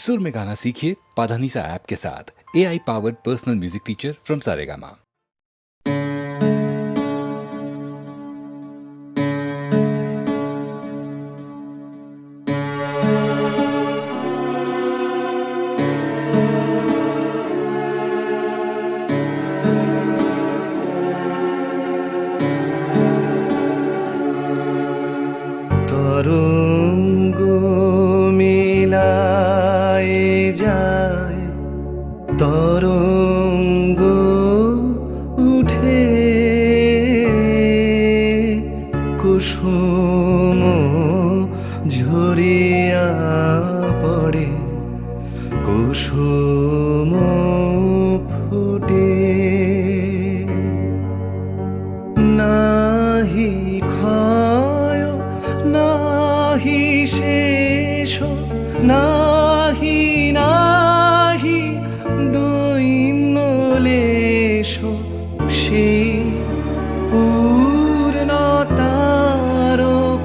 सुर में गाना सीखिए पाधानीसा ऐप के साथ। AI powered personal music teacher from Saregama. তরঙ্গ মিলায় যায়, তরঙ্গ উঠে কুসুম ঝরিয়া পড়ে, কুসুম ফুটে। নাহি ক্ষয় নাহি শেষ, নাহি নাহি দৈন্যলেশ, সেই পূর্ণতার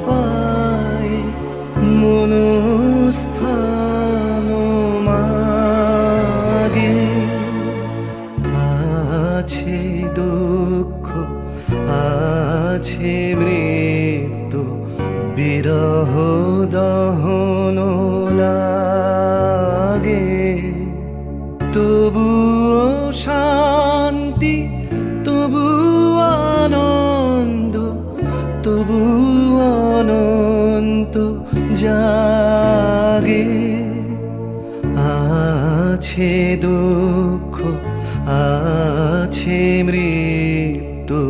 পায় মনস্থান মাগে। আছে দুঃখ আছে মৃত্যু, বিরহ দহন লাগে। তবুও শান্তি, তবু আনন্দ, তবু অনন্ত জাগে। আছে দুঃখ আছে মৃত্যু।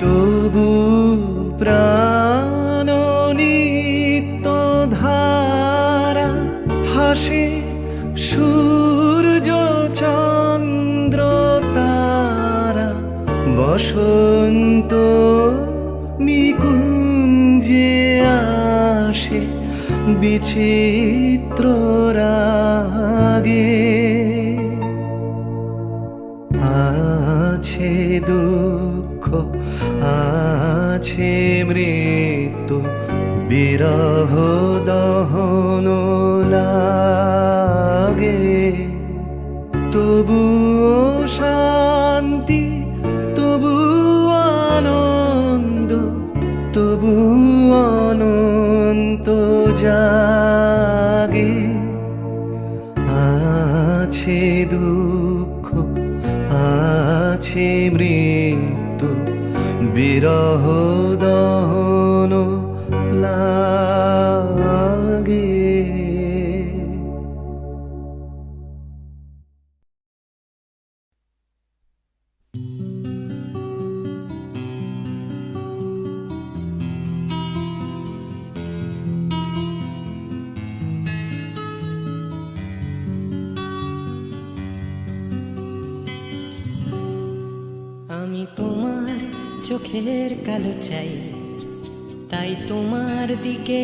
তবু প্রাণ নিত্য ধারা, হাসে সূর্য চন্দ্র তারা। বসন্ত নিকুঞ্জে আসে বিচিত্র রাগে। আছে দুঃখ আছে মৃত্যু, বিরহ দহন লাগে। তবুও শান্তি, তবু আনন্দ, তবু অনন্ত জাগে। আছে দুঃখ আছে মৃত্যু, বিরহ দহন লাগে। আমি তোমার চোখের কালো চাই, তাই তোমার দিকে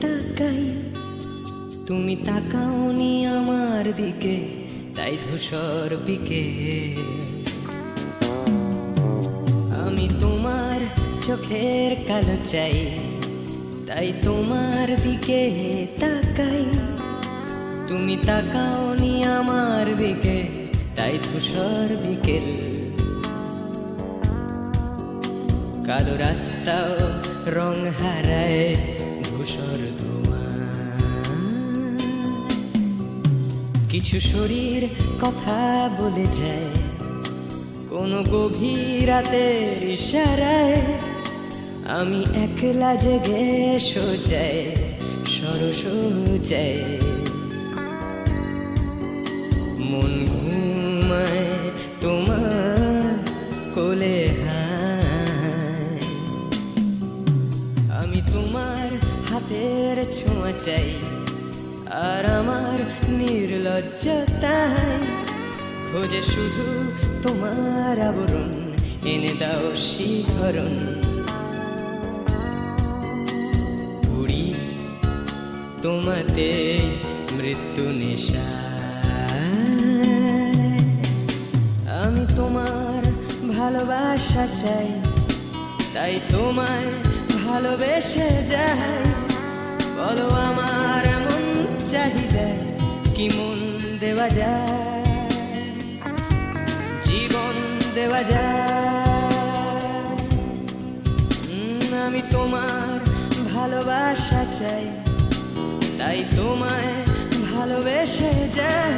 তাকাই। তুমি তাকাওনি আমার দিকে, তাই ধূসর বিকে। আমি তোমার চোখের কালো চাই, তাই তোমার দিকে তাকাই। তুমি তাকাওনি আমার দিকে, তাই ধূসর বিকেল। কালো রাস্তাও রং হারায় ধূসর ধোঁয়া। কিছু শরীর কথা বলে যায় কোনো গভীর রাতের ইশারায়। আমি একলা জেগে সোজায় সরস যায়, মন ঘুমায় তোমার কোলে। আমি তোমার হাতের ছোঁয়া চাই, আর আমার নির্লজ্জতায় খোঁজে শুধু তোমার আবরণ এনে দাও শিহরণ, ঘুরি তোমাতে মৃত্যু নেশা। আমি তোমার ভালোবাসা চাই, তাই তোমায় ভালোবেসে যাই। বলো আমার এমন চাহিদা কি মন দেওয়া যায়, জীবন দেওয়া যায়। আমি তোমার ভালোবাসা চাই, তাই তোমায় ভালোবেসে যাই।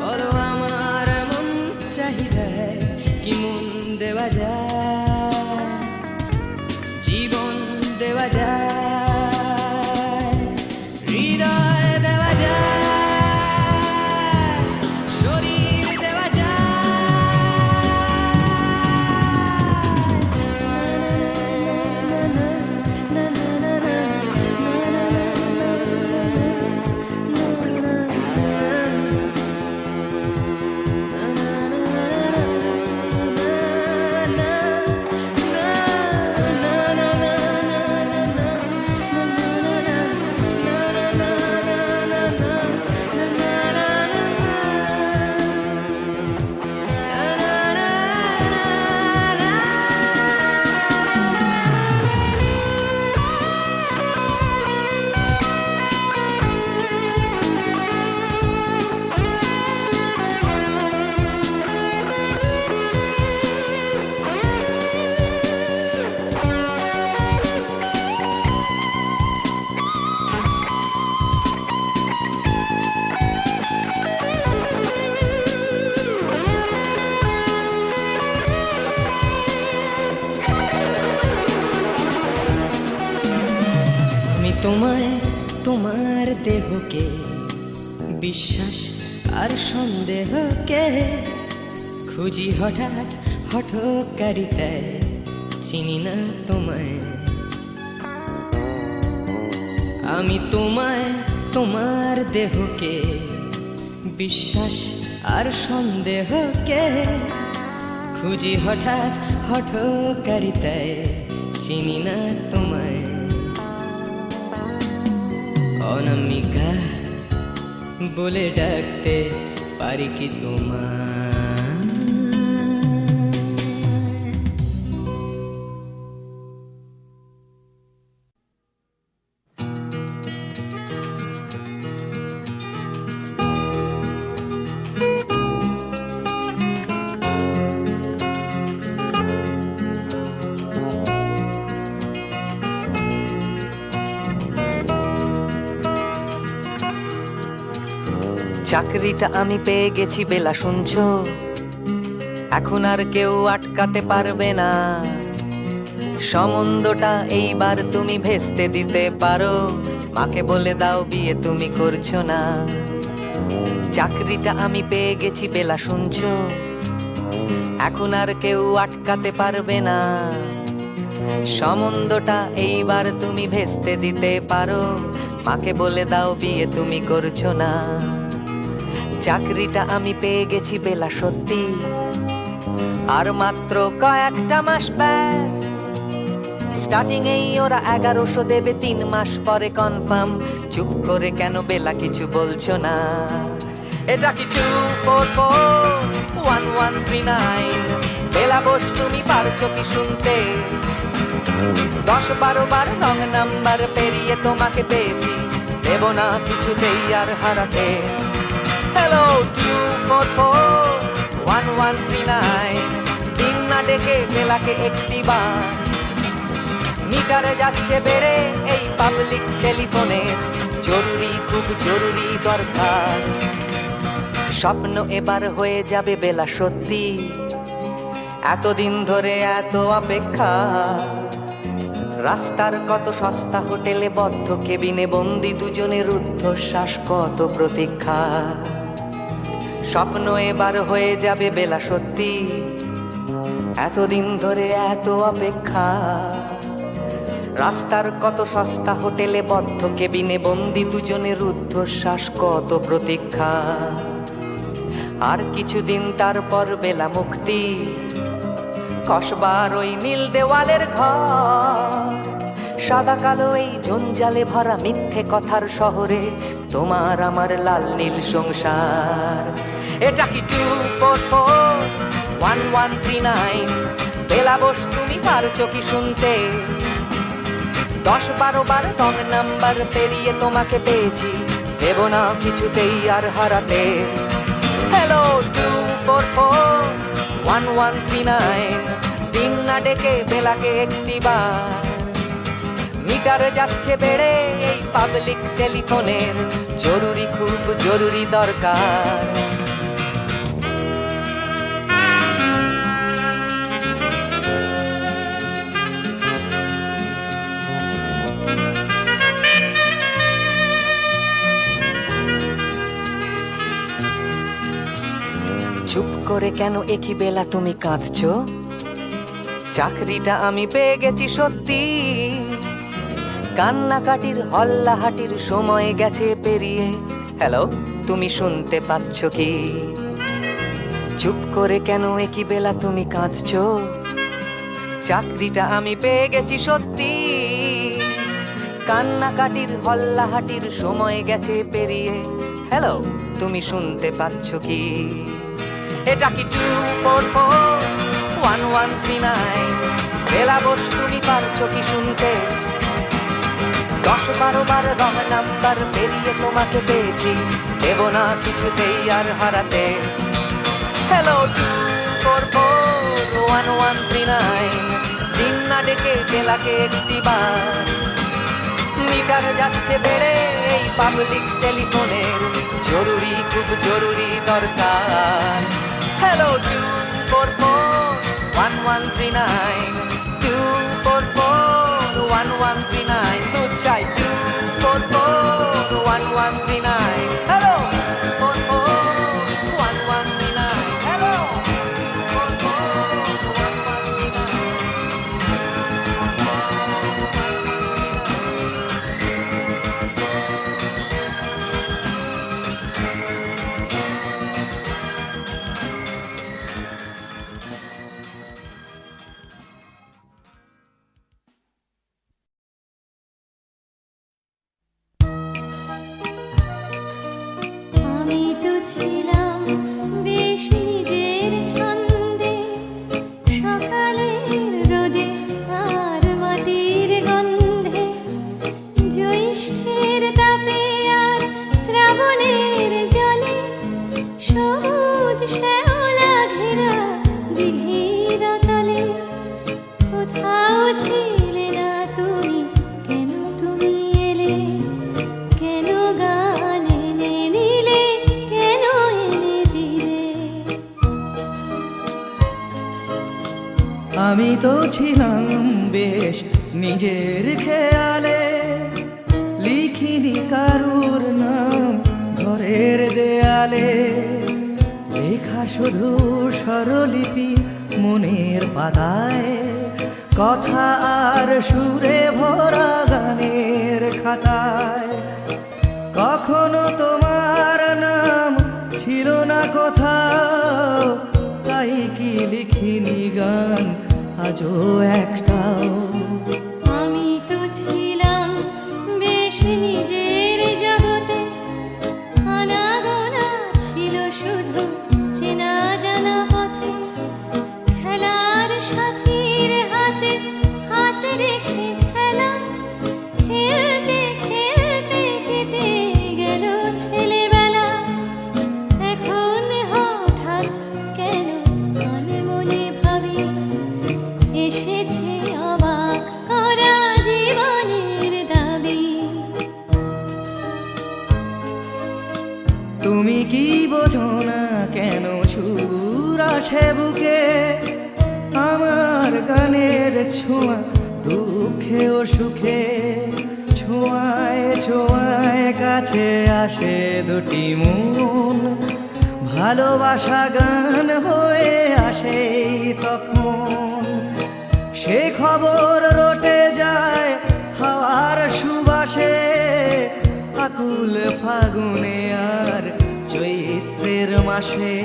বলো আমার এমন চাহিদা কি মন দেওয়া যায়, জীবন দেওয়া যায়, হৃদয় দেওয়া যায়, শরীর দেওয়া তোমায়, তোমার দেহকে বিশ্বাস আর সন্দেহকে খুঁজি হঠাৎ হঠকারিতায়, চিনি না তোমায়। আমি তোমায়, তোমার দেহকে বিশ্বাস আর সন্দেহকে খুঁজি হঠাৎ হঠকারিতায়, চিনি না তোমায়। অনামিকা বলে ডাকতে পারি কি তোমায়? চাকরিটা আমি পেয়ে গেছি বেলা, শুনছো? এখন আর কেউ আটকাতে পারবে না। সম্বন্ধটা এইবার তুমি ভেস্তে দিতে পারো, মাকে বলে দাও বিয়ে তুমি করছো না। চাকরিটা আমি পেয়ে গেছি বেলা, শুনছো? এখন আর কেউ আটকাতে পারবে না। সম্বন্ধটা এইবার তুমি ভেস্তে দিতে পারো, মাকে বলে দাও বিয়ে তুমি করছো না। চাকরিটা আমি পেয়ে গেছি বেলা, সত্যি আর মাত্র কয়েকটা মাস ব্যাস। স্টার্টিং এই ওরা 1100 দেবে, 3 মাস পরে কনফার্ম। চুপ করে কেন বেলা কিছু বলছো না? এটা কি 2441139? বেলা বোস তুমি পারছো কি শুনতে? 10-12 বার রং নাম্বার পেরিয়ে তোমাকে পেয়েছি, দেব না কিছুতেই আর হারাতে। হ্যালো 2441139, দিন না ডেকে বেলাকে একটি বার। মিটারে যাচ্ছে বেড়ে এই পাবলিক টেলিফোনে, জরুরি খুব জরুরি দরকার। স্বপ্ন এবার হয়ে যাবে বেলা, সত্যি এতদিন ধরে এত অপেক্ষা। রাস্তার কত সস্তা হোটেলে বদ্ধ কেবিনে বন্দি দুজনের রুদ্ধশ্বাস, কত প্রতীক্ষা। স্বপ্ন এবার হয়ে যাবে বেলা, সত্যি এতদিন ধরে এত অপেক্ষা। রাস্তার কত সস্তা হোটেলে বদ্ধ কেবিনে বন্দি দুজনের রুদ্ধশ্বাস, কত প্রতীক্ষা। আর কিছুদিন তারপর বেলা মুক্তি, কসবার ওই নীল দেওয়ালের ঘর, সাদা কালো এই জঞ্জালে ভরা মিথ্যে কথার শহরে তোমার আমার লাল নীল সংসার। এটা কি 2441139? বেলা বস তুমি পারছো কি শুনতে? 10-12 বার রং নাম্বার পেরিয়ে তোমাকে পেয়েছি, দেব না কিছুতেই আর হারাতে। হ্যালো 2441139, দিন না ডেকে বেলাকে একটিবার। মিটার যাচ্ছে বেড়ে এই পাবলিক টেলিফোনের, জরুরি খুব জরুরি দরকার। চুপ করে কেন একই বেলা তুমি কাঁদছো? চাকরিটা আমি পেয়ে গেছি সত্যি, কান্নাকাটির হল্লাহাটির সময় গেছে পেরিয়ে। হ্যালো, তুমি শুনতে পাচ্ছ কি? চুপ করে কেন একই বেলা তুমি কাঁদছো? চাকরিটা আমি পেয়ে গেছি সত্যি, কান্নাকাটির হল্লাহাটির সময় গেছে পেরিয়ে। হ্যালো, তুমি শুনতে পাচ্ছ কি? এটা কি 2441139? বেলা বস তুমি পারছো কি শুনতে? 10-12 বার রং নাম্বার পেরিয়ে তোমাকে পেয়েছি, দেব না কিছুতেই আর হারাতে। হ্যালো 2441139, দিন না ডেকে বেলাকে একটিবার। মিটার যাচ্ছে বেড়ে এই পাবলিক টেলিফোনের, জরুরি খুব জরুরি দরকার। হ্যালো 2441139, 2441139, দু চাই 2441139। Hello 2441139, hello 2441139। আমি তো ছিলাম বেশ নিজের ছন্দে, সকালের রোদে আর মাটির গন্ধে, জ্যৈষ্ঠের তাপে আর শ্রাবণের জলে, সবুজ শ্যাওলা ঘেরা দিঘির তলে। কোথাও ছিলে না তুমি, কেন তুমি এলে? কেন গান এনে দিলে, কেন এনে দিলে? আমি তো ছিলাম বেশ নিজের খেয়ালে, লিখিনি কারুর নাম ঘরের দেয়ালে, লেখা শুধু স্বরলিপি মনের পাতায়, কথা আর সুরে ভরা গানের খাতায়। কখনো তোমার নাম ছিল না কোথাও, তাই কি লিখিনি গান আজও একটাও। আমি তো ছিলাম বেশ নিজের জগতে, আনাগোনা ছিল শুধু চেনা জানা পথে, খেলার সাথীর হাতে হাত রেখে খেলা, খেলতে খেলতে কেটে গেল ছেলেবেলা। এখন হঠাৎ কেন মনে মনে ভাবি, এসেছে অবাক করা জীবনের দাবি। তুমি কি বোঝো না কেন সুর আসে বুকে, আমার গানের ছোঁয়া দুঃখে ও সুখে, ছোঁয়ায় ছোঁয়ায় কাছে আসে দুটি মন, ভালোবাসা গান হয়ে আসে তখন। সে খবর রটে যায় হাওয়ার সুবাসে, আকুল ফাগুনে আর চৈত্রের মাসে।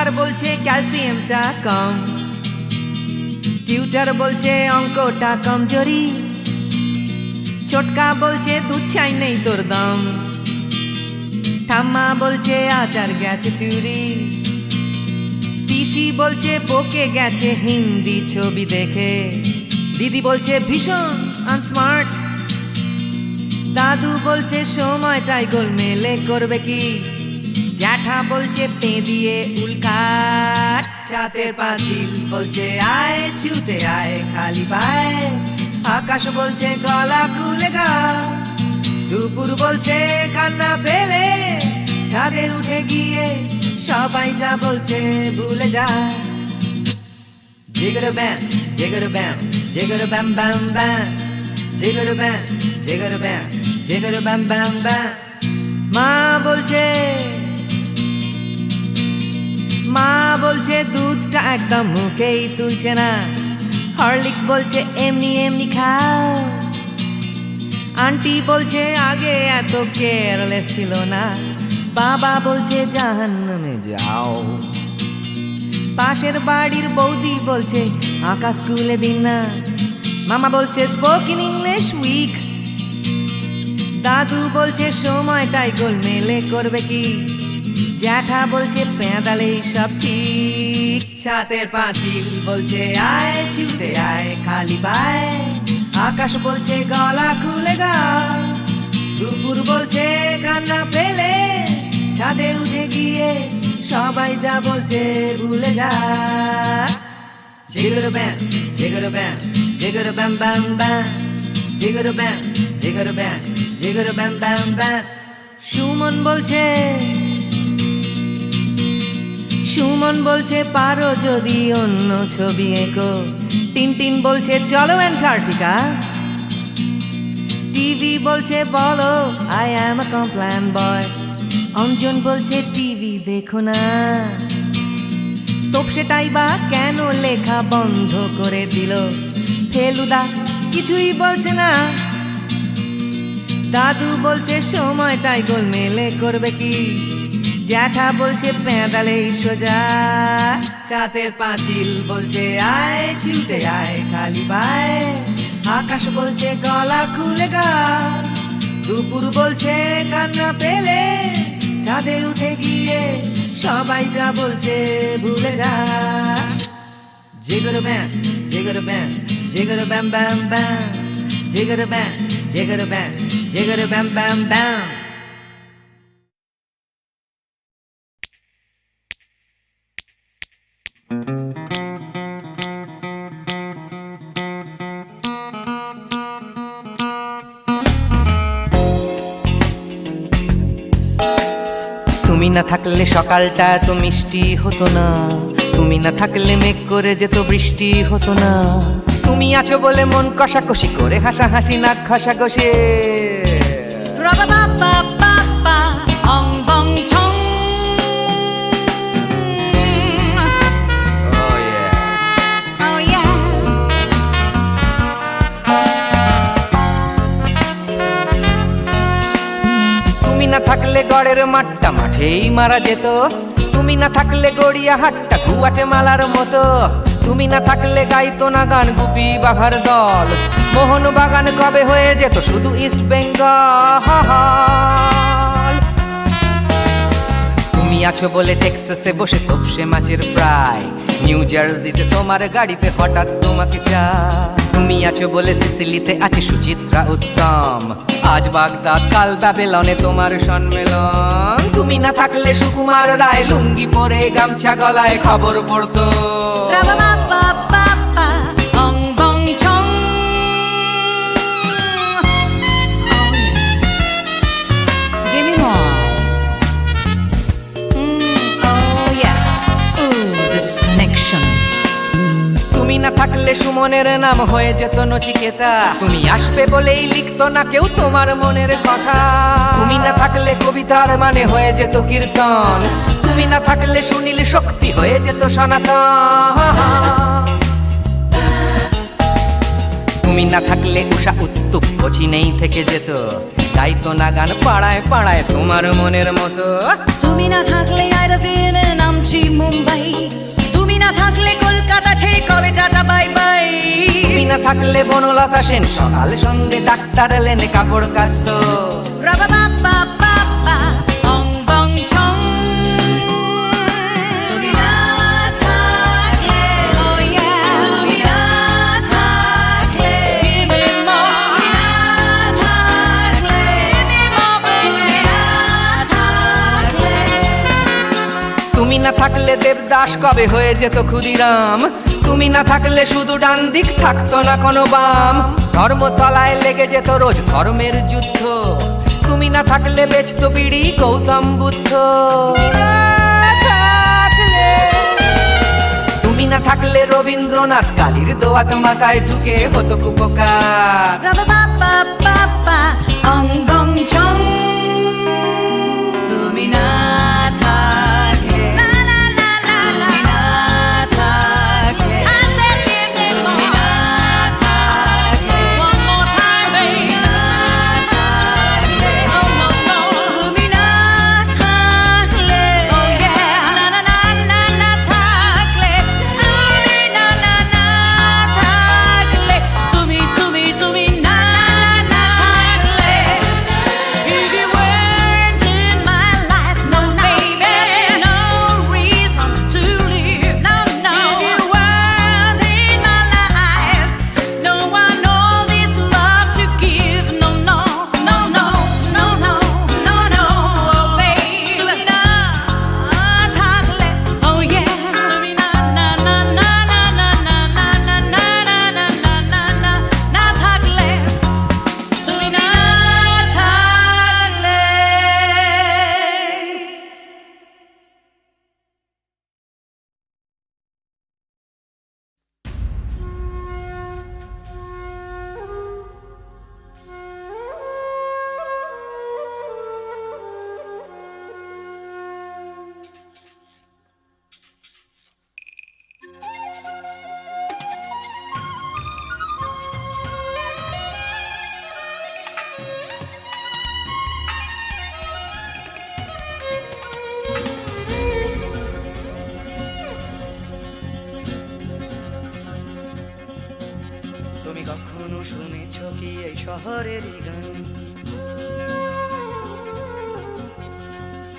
ডাক্তার বলছে ক্যালসিয়ামটা কম, টিউটার বলছে অঙ্কটা কমজোরি, ছোটকা বলছে দুধ চাই নেই তোর দাম, ঠাম্মা বলছে আচার গেছে চুরি, পিসি বলছে বকে গেছে হিন্দি ছবি দেখে, দিদি বলছে ভীষণ আনস্মার্ট, দাদু বলছে সময়টাই গোলমেলে করবে কি, জ্যাঠা বলছে পে দিয়ে উল্কাট, ছাতের পাঁচিল বলছে আয় ছুটে আয় খালি পায়, আকাশ বলছে গলা খুলে গা, দুপুর বলছে কান্না পেলে ছাদে উঠে গিয়ে সবাই যা বলছে ভুলে যা। জিগর ব্যাম জিগর ব্যাম জিগর ব্যাম ব্যাম ব্যাম, জিগর ব্যাম জিগর ব্যাম জিগর ব্যাম ব্যাম ব্যাম। মা বলছে দুধটা একদম মুখেই তুলছে না, হরলিক্স বলছে এমনি এমনি খাও, আন্টি বলছে আগে এত কেয়ারলেস ছিল না, বাবা বলছে জাহান্নামে যাও, পাশের বাড়ির বৌদি বলছে আকাশ স্কুলে দিন না, মামা বলছে স্পোকেন ইংলিশ উইক, দাদু বলছে সময়টাই গোলমেলে করবে কি, জ্যাঠা বলছে পেঁদালেই সব ঠিক, ছাতের পাঁচিল বলছে আয় ছুটে আয় খালি পায়, আকাশ বলছে গলা খুলে গা, দুপুর বলছে কান্না পেলে ছাদে উঠে গিয়ে সবাই যা বলছে ভুলে যা। জিগর ব্যাম জিগর ব্যাম জিগর ব্যাম ব্যাম ব্যাম, জিগর ব্যাম জিগর ব্যাম জিগর ব্যাম ব্যাম ব্যাম। সুমন বলছে পারো যদি অন্য ছবি এঁকো, টিনটিন বলছে চলো অ্যান্টার্কটিকা, টিভি বলছে বলো আই অ্যাম আ কমপ্ল্যান বয়, অঞ্জন বলছে টিভি দেখো না, তোপসেটাই বা কেন লেখা বন্ধ করে দিল, ফেলুদা কিছুই বলছে না, দাদু বলছে সময়টাই গোলমেলে করবে কি, জ্যাঠা বলছে পেঁদালেই সোজা, ছাতের পাঁচিল বলছে আয় ছুটে আয় খালি পায়, আকাশ বলছে গলা খুলে গা, দুপুর বলছে কান্না পেলে ছাদে উঠে গিয়ে সবাই যা বলছে ভুলে যা। জিগর ব্যাম জিগর ব্যাম জিগর ব্যাম ব্যাম ব্যাম, জিগর ব্যাম জিগর ব্যাম জিগর ব্যাম ব্যাম ব্যাম। তুমি না থাকলে সকালটা এত মিষ্টি হতো না, তুমি না থাকলে মেঘ করে যেত বৃষ্টি হতো না, তুমি আছো বলে মন কষাকষি করে হাসাহাসি নাক ঘষাঘষি। তুমি না থাকলে গড়ের মাঠটা মাঠেই মারা যেত, তুমি না থাকলে গড়িয়া হাটটা গুয়াটে মালার মতো, তুমি না থাকলে গাইতো না গান গুপি বাঘার দল, মোহন বাগান কবে হয়ে যেত শুধু ইস্ট বেঙ্গল। তুমি আছো বলে টেক্সাসে বসে তোপসে মাছের ফ্রাই, নিউ জার্সিতে তোমার গাড়িতে হঠাৎ তোমাকে চাই, তুমি আছো বলে সিসিলিতে আছে সুচিত্রা উত্তম, আজ বাগদাদ কাল ব্যাবিলনে তোমার সম্মেলন। তুমি না থাকলে সুকুমার রায় লুঙ্গি পরে গামছা গলায় খবর পড়তো। তুমি না থাকলে সুমনের নাম হয়ে যেত নচিকেতা, তুমি আসবে বলেই লিখতো না কেউ তোমার মনের কথা, তুমি না থাকলে কবিতার মানে হয়ে যেত কীর্তন, তুমি না থাকলে সুনীল শক্তি হয়ে যেত সনাতন। তুমি না থাকলে উষা উত্তুপ কোচিনেই থেকে যেত, গাইতো না গান পাড়ায় পাড়ায় তোমার মনের মতো। তুমি না থাকলে আইরবিনের নাম করাচি মুম্বাই, তুমি না থাকলে কলকাতা ছেড়ে কবে টাটা বাই বাই। তুমি না থাকলে বনলতা সেন সকাল সন্ধে ডাক্তার এলেন কাপড় কাচত। রাবা বাবা বাবা অং বং ছং। তুমি না থাকলে, oh yeah, তুমি না থাকলে, give me more. তুমি না থাকলে, give me more, তুমি না থাকলে। তুমি না থাকলে দেবদাস কবে হয়ে যেত ক্ষুদিরাম। তুমি না থাকলে শুধু ডান দিক থাকতো না কোনো বাম। ধর্মতলায় লেগে যেত রোজ ধর্মের যুদ্ধ। তুমি না থাকলে বেচত বিড়ি গৌতম বুদ্ধ। তুমি না থাকলে রবীন্দ্রনাথ কালির দোয়াত মাকায় ঢুকে হতো কুপকার। রাবা বাবা বাবা অং বং ছং। তুমি না থাকলে, না না না না, তুমি না থাকলে, I said give me more. তুমি না থাকলে, one more time baby. তুমি না থাকলে, oh no no. তুমি না থাকলে, oh yeah, না না না না না থাকলে, তুমি না না না থাকলে, তুমি তুমি তুমি না না না থাকলে। If you weren't in my life, no baby, no reason to live, no no. If you weren't in my life, no one all this love to give, no no no no no no no no, oh baby. তুমি না থাকলে, oh yeah, তুমি না না না না না না না না না না না না না না না থাকলে, তুমি না থাকলে। তুমি কখনো শুনেছ কি এই শহরেরই গান?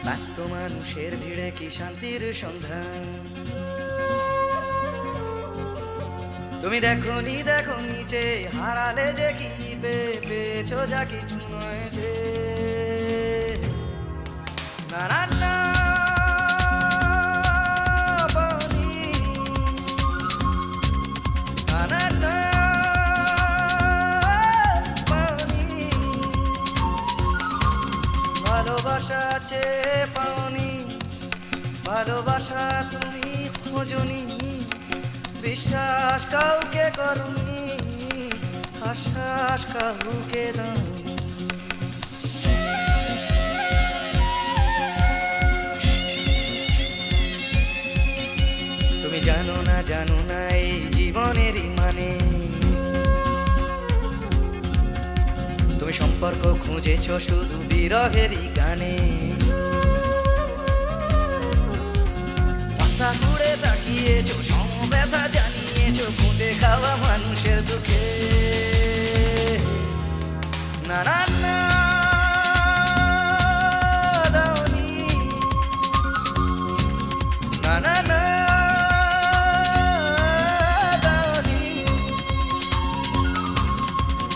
ব্যস্ত মানুষের ভিড়ে কি শান্তির সন্ধান? তুমি দেখোনি দেখোনি যে হারালে যে কি পেয়েছো যা কিছু নয় যে। না না না পাওনি, না না না পাওনি। ভালোবাসা চেয়ে পাওনি, ভালোবাসা তুমি খোঁজনি। বিশ্বাস কাউকে করনি, আশ্বাস কাউকে দাওনি। তুমি জানো না এই জীবনেরই মানে। তুমি সম্পর্ক খুঁজেছ শুধু বিরহেরই গানে। রাস্তা ঘুরে তাকিয়েছ, সমব্যথা জানিয়েছ খুঁটে খাওয়া মানুষের দুঃখে। না না না দাওনি, না না না দাওনি।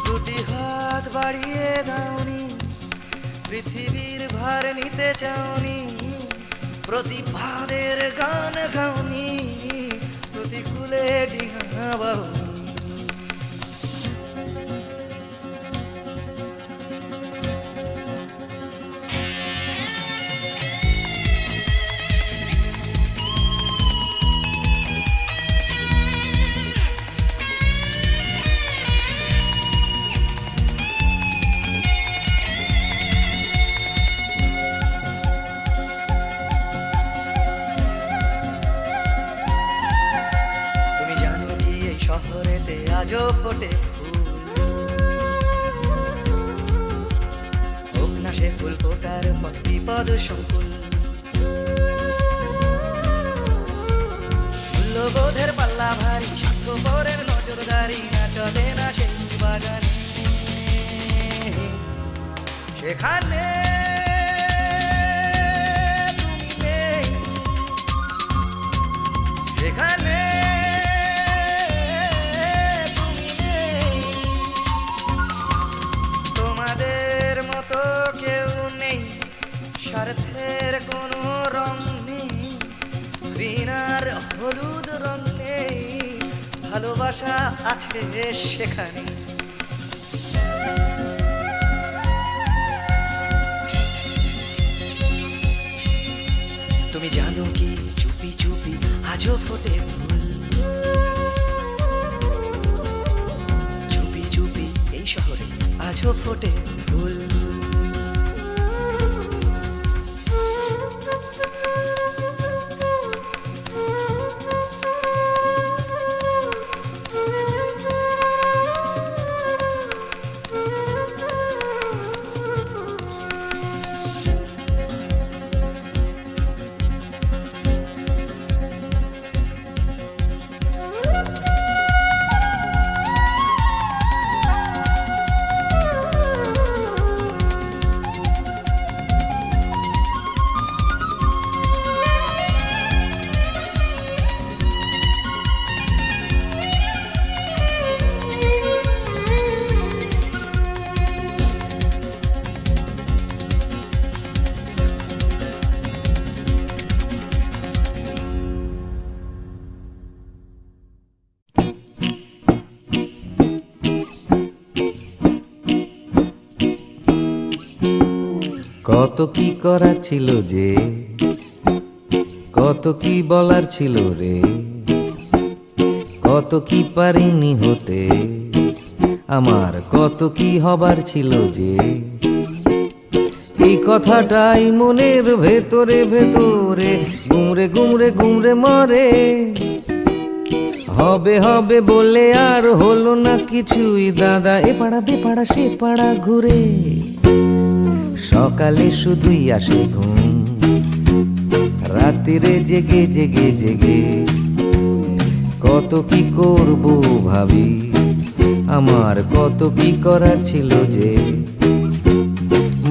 দুটি হাত বাড়িয়ে দাওনি, পৃথিবীর ভার নিতে চাওনি। প্রতিবাদের গান গাওনি, প্রতিকূলে ডিঙা বাহুনি। শহরেতে আজও ফোটে ফুল, হোক না সে ফুল ফোটার পথ বিপদ সংকুল। মূল্যবোধের পাল্লা ভারী, স্বার্থপরের নজরদারি না চলে না সেই বাগানে। সেখানে তুমি নেই, সেখানে তুমি নেই, তোমাদের মতো কেউ নেই, স্বার্থের কোনো রং নেই, ঘৃণার হলুদ রং নেই, ভালোবাসা আছে সেখানে। তুমি জানো কি চুপি চুপি আজও ফোটে ফুল, চুপি চুপি এই শহরে আজও ফোটে ফুল। কত কি করার ছিল যে, কত কি বলার ছিল রে, কত কি পারিনি হতে, আমার কত কি হবার ছিল যে। এই কথাটাই মনের ভেতরে ভেতরে গুমরে গুমরে গুমরে মরে। হবে হবে বলে আর হলো না কিছুই দাদা, এ পাড়া বে পাড়া সে পাড়া ঘুরে। সকালে শুধুই আসে ঘুম, রাত্রিরে জেগে জেগে জেগে কত কি করব ভাবি, আমার কত কি করার ছিল যে।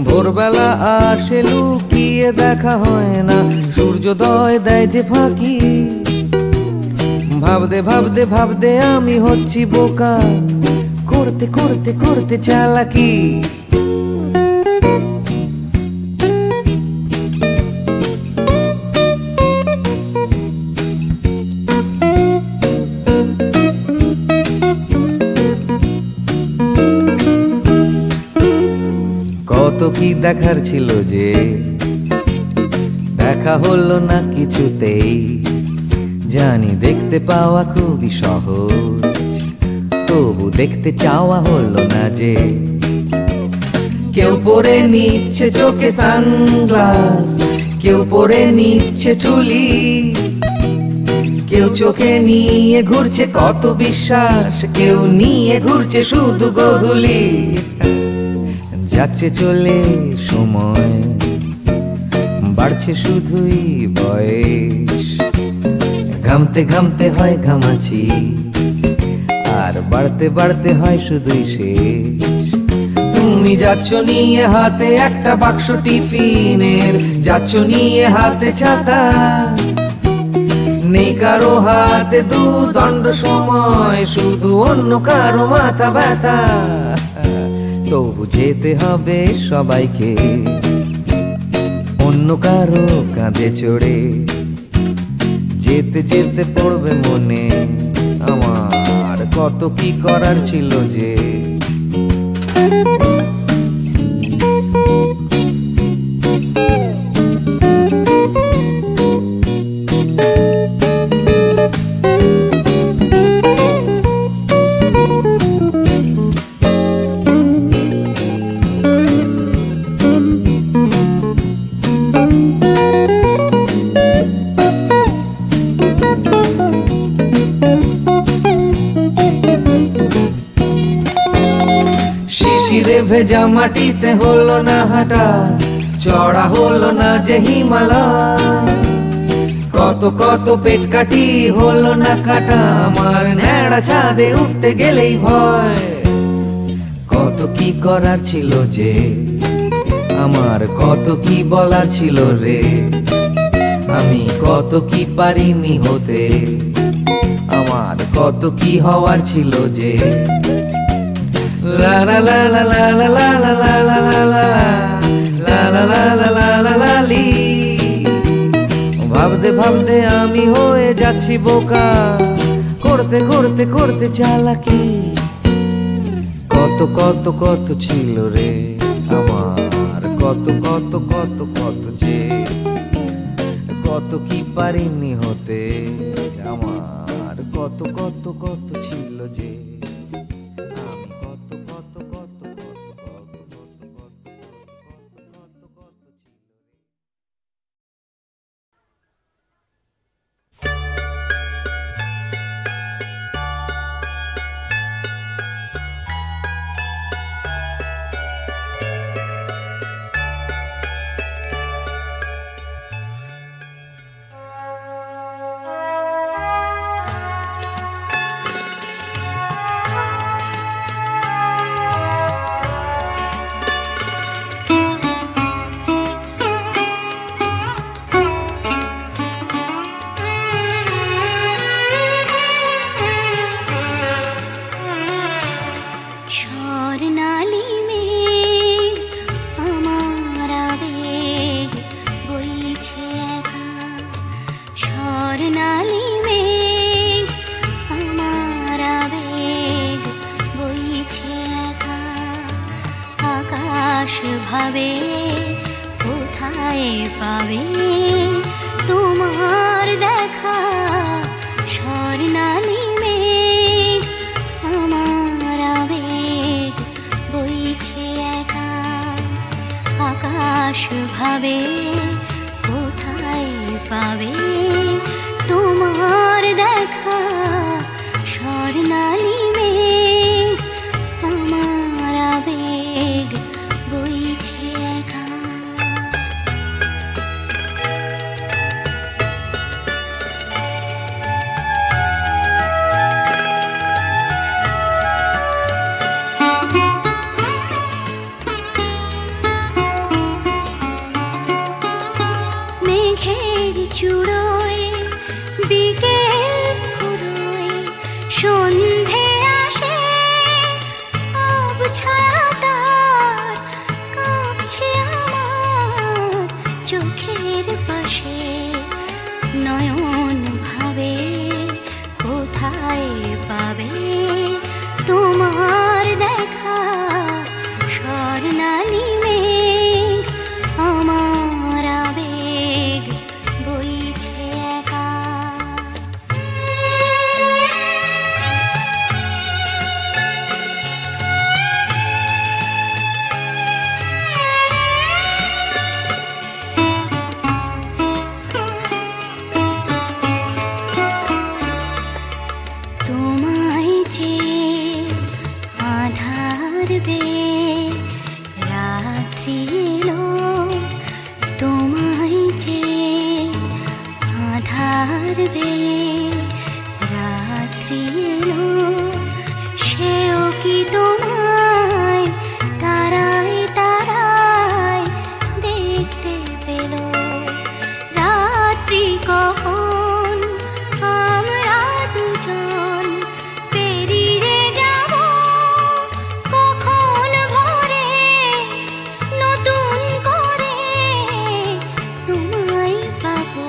ভোরবেলা আসে লুকিয়ে দেখা হয় না, সূর্যোদয় দেয় যে ফাঁকি। ভাবতে ভাবতে ভাবতে আমি হচ্ছি বোকা, করতে করতে করতে চালাকি। কত কি দেখার ছিল যে, দেখা হলো না কিছুতেই। জানি দেখতে পাওয়া খুবই সহজ, তবু দেখতে চাওয়া হলো না যে। কেউ পরে নিচ্ছে চোখে সানগ্লাস, কেউ পরে নিচ্ছে ঠুলি, কেউ চোখে নিয়ে ঘুরছে কত বিশ্বাস, কেউ নিয়ে ঘুরছে শুধু গোধূলি। যাচ্ছে চলে সময়, বাড়ছে শুধুই বয়স, ঘামতে ঘামতে হয় ঘামাচি, আর বাড়তে বাড়তে হয় শুধুই শেষ। তুমি যাচ্ছ নিয়ে হাতে একটা বাক্স টিফিনের, যাচ্ছ নিয়ে হাতে ছাতা, নেই কারো হাতে দুদণ্ড সময়, শুধু অন্য কারো মাথা ব্যথা। তবু যেতে হবে সবাইকে অন্য কারো কাঁধে চড়ে। যেতে যেতে পড়বে মনে আমার কত কি করার ছিল যে। শিশিরে ভেজা মাটিতে হলো না হাঁটা, চড়া হলো না যে হিমালয়। কত কত কত পেট কাটি হলো না কাটা আমার ন্যাড়া ছাদে উঠতে গেলেই ভয় কত কি করার ছিল যে আমার কত কি বলার ছিল রে আমি কত কি পারিনি হতে আমার কত কি হওয়ার ছিল যে লা লা লা লা লা লা লা লা লা লা লা লা লা লা লা লা লা লা লা লি ভাবতে ভাবতে আমি হয়ে যাচ্ছি বোকা করতে করতে করতে চালাকি কত কত কত ছিল রে আমার কত কত কত কত যে কত কি পারিনি হতে আমার কত কত কত ছিল যে আমি কত কত কত কত কত কত কত কত ছিল স্বর্ণালী মেঘ আমার আবেগ বইছে একা স্বর্ণালী মেঘ আমার আবেগ বইছে একা আকাশ ভাবে কোথায় পাবে তোমার দেখা স্বর্ণালী মেঘ আমার আবেগ বইছে একা আকাশ ভাবে কোথায় পাবে তোমার দেখা স্বর্ণালী মেঘ আমার আবেগ বইছে একা মেঘের চূড়োয় বিকেল ফুরোয় সন্ধে আসে আবছায়া তার কাঁপছে আমার চোখের পাশে নয়ন ভাবে কোথায় পাবে তোমার দেখা স্বর্ণালী মেঘ আমার আবেগ বইছে একা তোমায় যে আধার বে রাত্রি এলো তোমায় যে আধার বে রাত্রি এলো সেও কি তোমায় তারায় তারায় দেখতে পেল রাত্রি কখন আমরা দুজন পেরিয়ে যাব কখন ভোরে নতুন করে তোমায় পাবো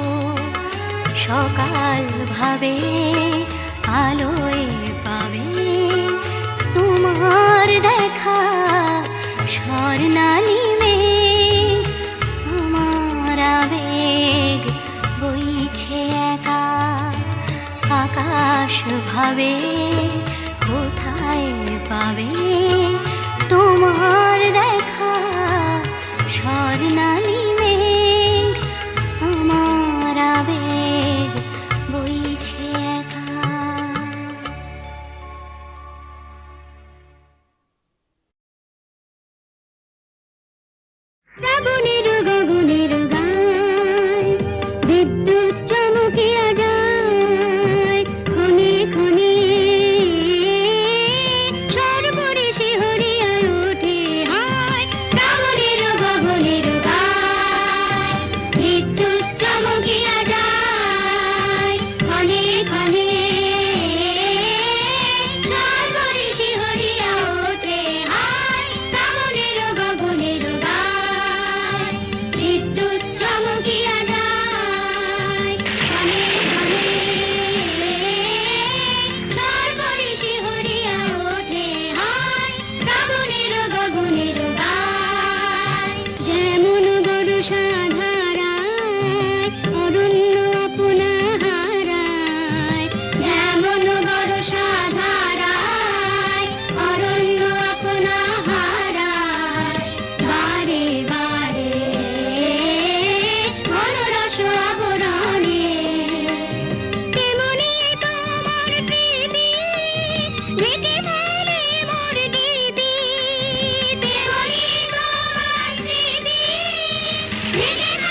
সকাল ভাবে আলোয় পাবে তোমার দেখা স্বর্ণালী মেঘ আমার আবেগ বইছে একা আকাশ ভাবে কোথায় পাবে তোমার দেখা স্বর্ণালী মেঘ আমার আবেগ বইছে একা শ্রাবণের গগনের গায় বিদ্যুৎ চমকে ভেঙে